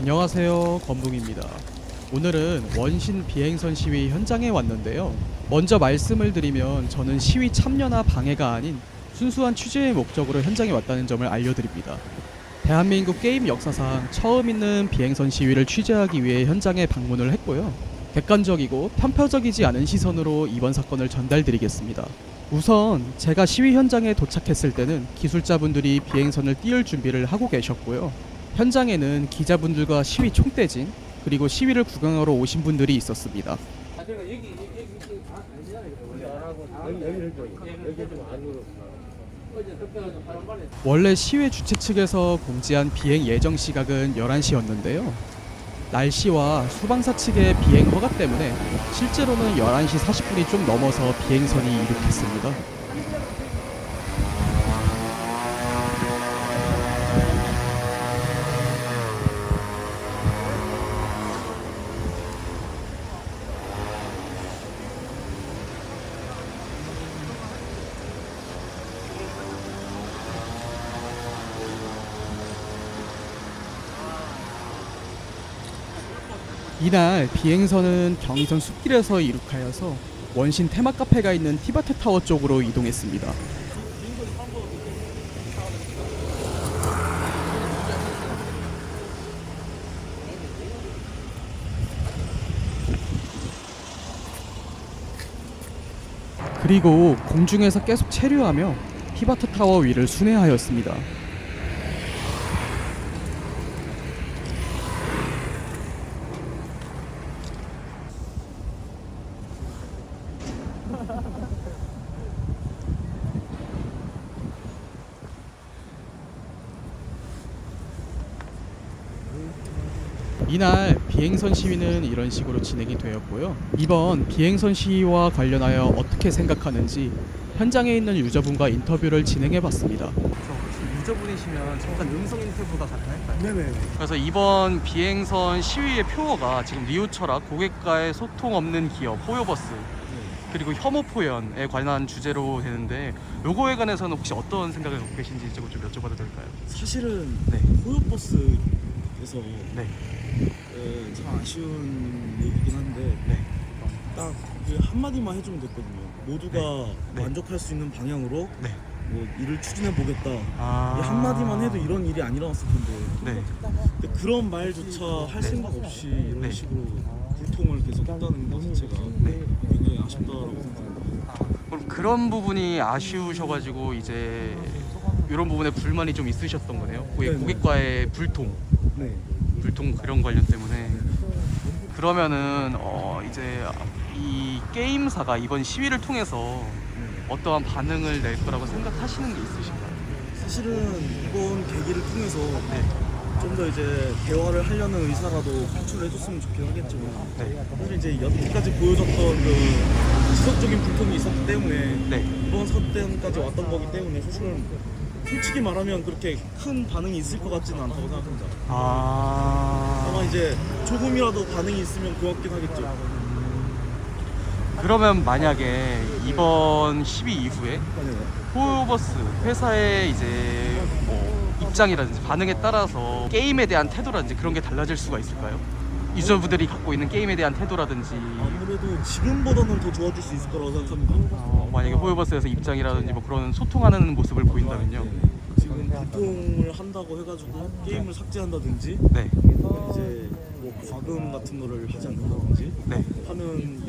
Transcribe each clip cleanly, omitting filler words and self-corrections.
안녕하세요, 건붕입니다. 오늘은 원신 비행선 시위 현장에 왔는데요. 먼저 말씀을 드리면 저는 시위 참여나 방해가 아닌 순수한 취재의 목적으로 현장에 왔다는 점을 알려드립니다. 대한민국 게임 역사상 처음 있는 비행선 시위를 취재하기 위해 현장에 방문을 했고요. 객관적이고 편파적이지 않은 시선으로 이번 사건을 전달드리겠습니다. 우선 제가 시위 현장에 도착했을 때는 기술자분들이 비행선을 띄울 준비를 하고 계셨고요. 현장에는 기자분들과 시위 총대진 그리고 시위를 구경하러 오신 분들이 있었습니다. 원래 시위 주최 측에서 공지한 비행 예정 시각은 11시였는데요. 날씨와 수방사 측의 비행 허가 때문에 실제로는 11시 40분이 좀 넘어서 비행선이 이륙했습니다. 이날 비행선은 경의선 숲길에서 이륙하여서 원신 테마 카페가 있는 티바트 타워 쪽으로 이동했습니다. 그리고 공중에서 계속 체류하며 티바트 타워 위를 순회하였습니다. 이날 비행선 시위는 이런 식으로 진행이 되었고요. 이번 비행선 시위와 관련하여 어떻게 생각하는지 현장에 있는 유저분과 인터뷰를 진행해봤습니다. 혹시 유저분이시면 잠깐 음성 인터뷰가 가능할까요? 네네. 그래서 이번 비행선 시위의 표어가 지금 리우 철학, 고객과의 소통 없는 기업, 호요버스 그리고 혐오 표현에 관한 주제로 되는데 요거에 관해서는 혹시 어떤 생각을 갖고 계신지 좀 여쭤봐도 될까요? 사실은 네. 호요버스에서 네. 참 아쉬운 얘기긴 한데 네. 딱 그 한마디만 해주면 됐거든요. 모두가 네. 만족할 수 있는 방향으로 네. 뭐 일을 추진해 보겠다. 아. 이 한마디만 해도 이런 일이 안 일어났을 텐데. 네. 근데 그런 말조차 할 네. 생각 없이 이런 네. 식으로 불통을 계속 했다는 것 자체가 네. 굉장히 아쉽다라고 생각합니다. 그럼 그런 부분이 아쉬우셔가지고 이제 이런 부분에 불만이 좀 있으셨던 거네요. 네네. 고객과의 불통 네. 그런 관련 때문에. 그러면은 이제 이 게임사가 이번 시위를 통해서 어떠한 반응을 낼 거라고 생각하시는 게 있으신가요? 사실은 이번 계기를 통해서 네. 좀 더 이제 대화를 하려는 의사라도 표출을 해줬으면 좋긴 하겠지만 네. 사실 이제 여태까지 보여줬던 그 지속적인 불통이 있었기 때문에 네. 이번 사건까지 왔던 거기 때문에 사실은 솔직히 말하면 그렇게 큰 반응이 있을 것 같지는 않다고 생각합니다. 아마 이제 조금이라도 반응이 있으면 고맙긴 하겠죠. 그러면 만약에 이번 시위 이후에 호요버스 회사의 이제 뭐 입장이라든지 반응에 따라서 게임에 대한 태도라든지 그런 게 달라질 수가 있을까요? 유저분들이 갖고 있는 게임에 대한 태도라든지 아무래도 지금보다는 더 좋아질 수 있을 거라고 생각합니다. 만약에 호요버스에서 입장이라든지 뭐 그런 소통하는 모습을 보인다면요. 지금 불통을 한다고 해가지고 게임을 삭제한다든지 네. 이제 뭐 과금 같은 거를 하지 않는다든지 네. 하는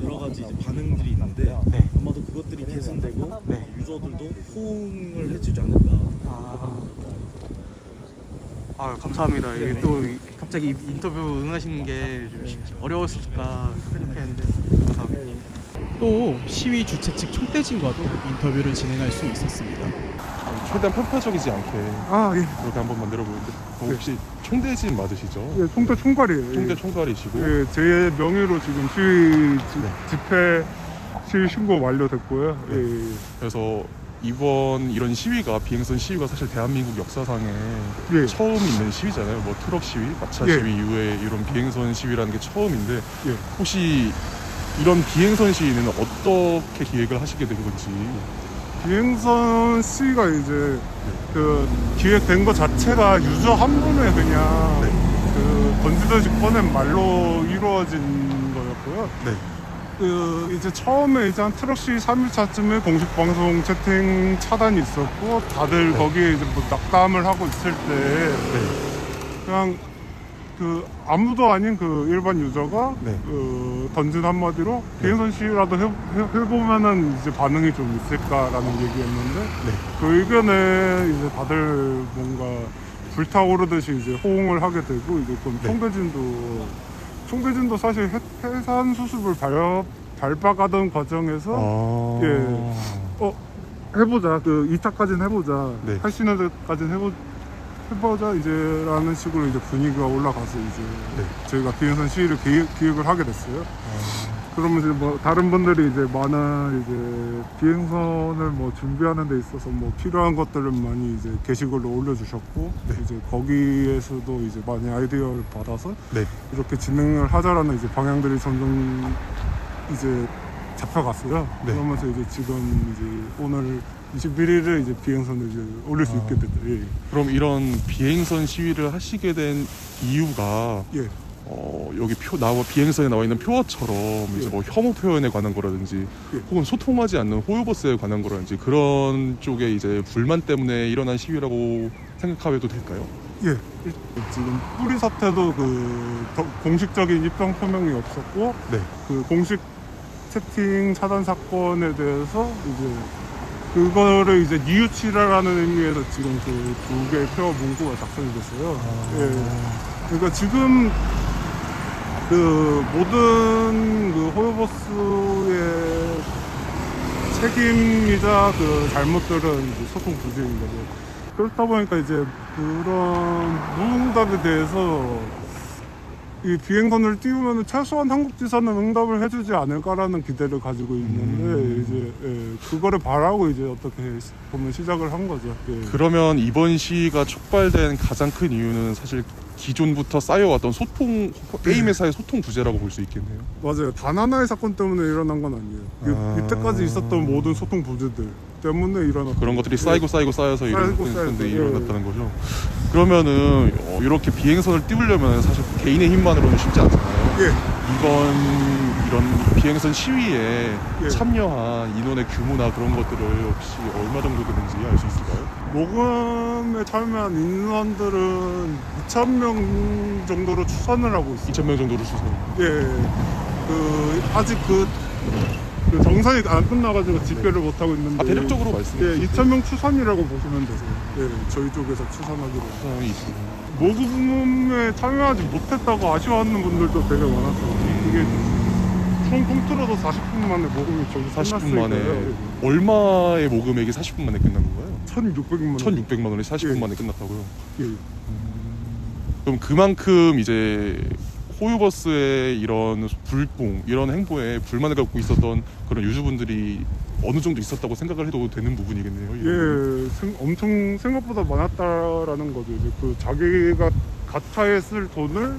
여러 가지 이제 반응들이 있는데 네. 아마도 그것들이 개선되고 네. 유저들도 호응을 해주지 않을까. 감사합니다. 이게 또 갑자기 인터뷰 응하시는 게 좀 어려웠을까 생각했는데 감사합니다. 또 시위 주최 측 총대진과도 인터뷰를 진행할 수 있었습니다. 최대한 편파적이지 않게 예. 그렇게 한번 만들어 보는데 혹시 총대진 맞으시죠? 예, 총대 총괄이에요. 총대 예. 총괄이시고 예, 제 명의로 지금 집회 시위 신고 완료됐고요. 네. 예. 그래서 이번 이런 시위가 비행선 시위가 사실 대한민국 역사상에 예. 처음 있는 시위잖아요. 뭐 트럭 시위, 마차 예. 시위 이후에 이런 비행선 시위라는 게 처음인데 예. 혹시 이런 비행선 시위는 어떻게 기획을 하시게 된 건지. 비행선 시위가 이제 그 기획된 것 자체가 유저 한 분의 그냥 그 던지듯이 꺼낸 말로 이루어진 거였고요. 네. 이제 처음에 이제 한 트럭시 3일차쯤에 공식 방송 채팅 차단이 있었고 다들 거기에 이제 뭐 낙담을 하고 있을 때 그냥 아무도 아닌 일반 유저가 던진 한마디로 비행선 시위라도 해보면은 이제 반응이 좀 있을까라는 얘기였는데 그 의견에 이제 다들 뭔가 불타오르듯이 이제 호응을 하게 되고 이제 좀 총대진도 사실 해산 수습을 밟아가던 과정에서 해보자 2차까지는 해보자 할 수 있는 데까지는 해보자 이제라는 식으로 이제 분위기가 올라가서 이제 저희가 비행선 시위를 기획을 하게 됐어요. 그러면 이제 뭐 다른 분들이 이제 많은 이제 비행선을 뭐 준비하는 데 있어서 뭐 필요한 것들을 많이 이제 게시글로 올려주셨고 이제 거기에서도 이제 많이 아이디어를 받아서 이렇게 진행을 하자라는 이제 방향들이 점점 이제 잡혀갔어요. 그러면서 이제 지금 이제 오늘 21일에 이제 비행선을 이제 올릴 수 있게 됐다. 그럼 이런 비행선 시위를 하시게 된 이유가 여기 비행선에 나와 있는 표어처럼 이제 뭐 혐오 표현에 관한 거라든지 혹은 소통하지 않는 호요버스에 관한 거라든지 그런 쪽에 이제 불만 때문에 일어난 시위라고 생각해도 될까요? 지금 뿌리 사태도 공식적인 입장 표명이 없었고 공식 채팅 차단 사건에 대해서 이제 그거를 이제 뉘우치라라는 의미에서 지금 두 개의 표어 문구가 작성이 됐어요. 그러니까 지금 모든 호요버스의 책임이자 잘못들은 이제 소통 부재인 거죠. 그렇다 보니까 이제 그런 무응답에 대해서 이 비행선을 띄우면 최소한 한국지사는 응답을 해주지 않을까라는 기대를 가지고 있는데 이제 그거를 바라고 이제 어떻게 보면 시작을 한 거죠. 그러면 이번 시위가 촉발된 가장 큰 이유는 사실 기존부터 쌓여왔던 게임 회사의 소통 부재라고 볼 수 있겠네요. 맞아요. 단 하나의 사건 때문에 일어난 건 아니에요. 이때까지 있었던 모든 소통 부재들 때문에 일어났던 그런 것들이 쌓여서 일어났는데 일어났다는 거죠. 그러면은 이렇게 비행선을 띄우려면 사실 개인의 힘만으로는 쉽지 않잖아요. 이런 비행선 시위에 참여한 인원의 규모나 그런 것들을 혹시 얼마 정도 되는지 알 수 있을까요? 모금에 참여한 인원들은 2,000명 정도로 추산을 하고 있어요. 2,000명 정도로 추산. 아직 정산이 안 끝나가지고 집계를 못 하고 있는데. 대략적으로 말씀해 주세요. 2,000명 추산이라고 보시면 되세요. 저희 쪽에서 추산하기로. 모금에 참여하지 못했다고 아쉬워하는 분들도 되게 많았어요. 이게 총 통틀어서 40분 만에 모금이 저기 40분 만에 얼마의 모금액이 40분 만에 끝난 건가요? 1,600만 원. 1,600만 원이 40분 만에 끝났다고요? 그럼 그만큼 이제 호요버스의 이런 이런 행보에 불만을 갖고 있었던 그런 유저분들이 어느 정도 있었다고 생각을 해도 되는 부분이겠네요. 엄청 생각보다 많았다라는 거죠. 이제 자기가 가차에 쓸 돈을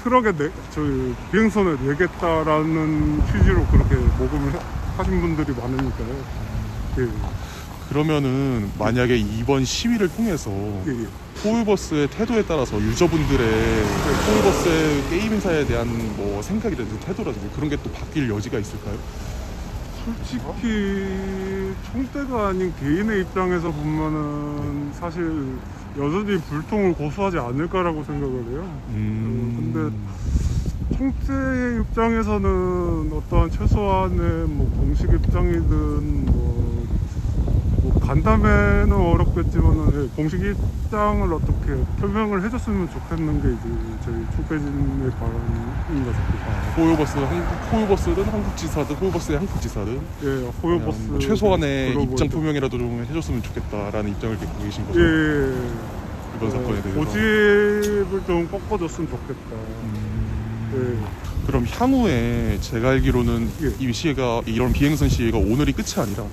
트럭에 저희 비행선에 내겠다라는 취지로 그렇게 모금을 하신 분들이 많으니까요. 그러면은 만약에 이번 시위를 통해서 호요버스의 태도에 따라서 유저분들의 호요버스의 게임 회사에 대한 뭐 생각이라든지 태도라든지 그런 게 또 바뀔 여지가 있을까요? 솔직히 총대가 아닌 개인의 입장에서 보면은 사실 여전히 불통을 고수하지 않을까라고 생각을 해요. 근데 총대의 입장에서는 어떠한 최소한의 뭐 공식 입장이든 뭐 간담회는 어렵겠지만은 공식 입장을 어떻게 표명을 해줬으면 좋겠는 게 이제 저희 총대진의 바람인 것 같아요. 호요버스든 한국지사든 호요버스의 한국지사든 호요버스 최소한의 입장 표명이라도 좀 해줬으면 좋겠다라는 입장을 갖고 계신 거죠. 이번 사건에 대해서 고집을 좀 꺾어줬으면 좋겠다. 그럼 향후에 제가 알기로는 이 시위가 이런 비행선 시위가 오늘이 끝이 아니라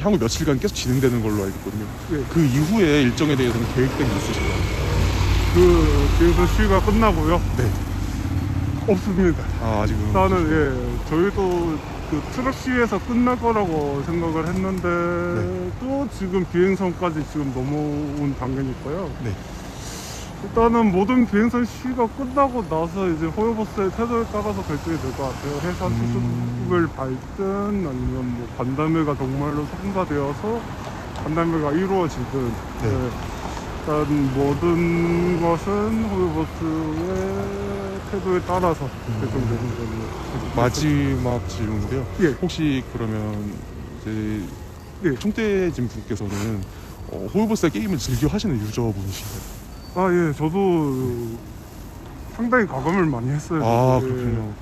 향후 며칠간 계속 진행되는 걸로 알겠거든요. 그 이후에 일정에 대해서는 계획된 게 있으신가요? 비행선 시위가 끝나고요? 없습니다. 아직은 일단은 저희도 트럭 시위에서 끝날 거라고 생각을 했는데 또 지금 비행선까지 지금 넘어온 단계니까요. 일단은 모든 비행선 시위가 끝나고 나서 이제 호요버스의 태도에 따라서 결정이 될 것 같아요. 해상 수습을 밟든 아니면 뭐 간담회가 정말로 성사되어서 간담회가 이루어지든 네. 일단 모든 것은 호요버스의 태도에 따라서 결정되는 걸로. 마지막 질문인데요. 예. 혹시 그러면 이제 예. 총대진 분께서는 호요버스의 게임을 즐겨 하시는 유저분이신가요? 아, 예, 저도 상당히 가감을 많이 했어요. 아, 예. 그렇군요.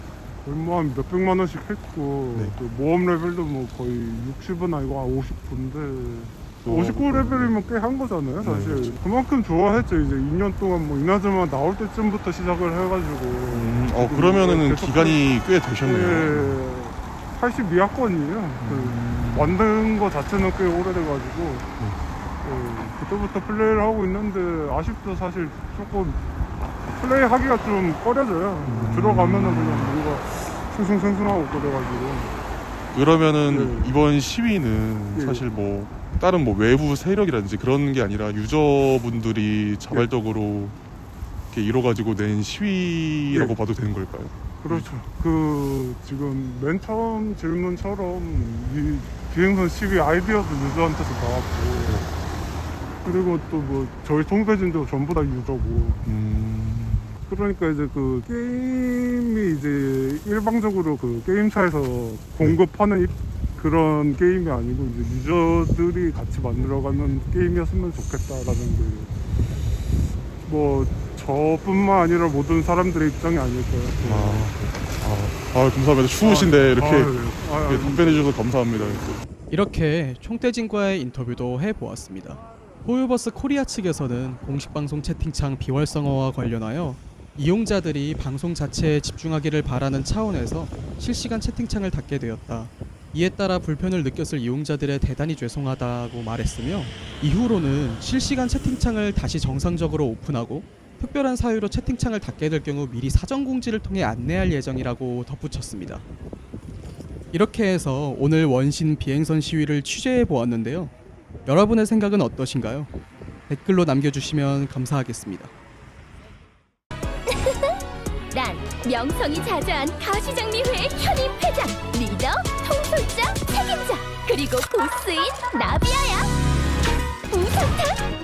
거의 뭐 한 몇백만 원씩 했고, 네. 또 모험 레벨도 뭐 거의 60은 아니고 한 50분데, 59레벨이면 꽤 한 거잖아요, 사실. 네, 그렇죠. 그만큼 좋아했죠. 이제 2년 동안 뭐 이나즈마 나올 때쯤부터 시작을 해가지고. 그러면은 계속 기간이 꽤 되셨네요. 예, 82학번이에요. 만든 거 자체는 꽤 오래돼가지고. 그때부터 플레이를 하고 있는데 아쉽도 사실 조금 플레이 하기가 좀 꺼려져요. 들어가면은 그냥 뭔가 싱숭생숭하고 그래가지고. 그러면은 네. 이번 시위는 예. 사실 뭐 다른 뭐 외부 세력이라든지 그런 게 아니라 유저분들이 자발적으로 이렇게 이뤄가지고 낸 시위라고 예. 봐도 되는 걸까요? 그렇죠. 그 지금 맨 처음 질문처럼 이 비행선 시위 아이디어도 유저한테서 나왔고, 그리고 또 뭐 저희 총대진도 전부 다 유저고. 그러니까 이제 그 게임이 이제 일방적으로 그 게임사에서 공급하는 그런 게임이 아니고 이제 유저들이 같이 만들어가는 게임이었으면 좋겠다라는 게 뭐 저뿐만 아니라 모든 사람들의 입장이 아닐까요. 감사합니다. 추우신데 이렇게 네. 답변해 주셔서 감사합니다. 이렇게 총대진과의 인터뷰도 해보았습니다. 호요버스 코리아 측에서는 공식 방송 채팅창 비활성화와 관련하여 이용자들이 방송 자체에 집중하기를 바라는 차원에서 실시간 채팅창을 닫게 되었다. 이에 따라 불편을 느꼈을 이용자들에 대단히 죄송하다고 말했으며, 이후로는 실시간 채팅창을 다시 정상적으로 오픈하고 특별한 사유로 채팅창을 닫게 될 경우 미리 사전 공지를 통해 안내할 예정이라고 덧붙였습니다. 이렇게 해서 오늘 원신 비행선 시위를 취재해 보았는데요. 여러분의 생각은 어떠신가요? 댓글로 남겨주시면 감사하겠습니다. 난 명성이 자자한 가시장미회의 현임 회장, 리더, 통솔자, 책임자, 그리고 보스인 나비야야. 우사탄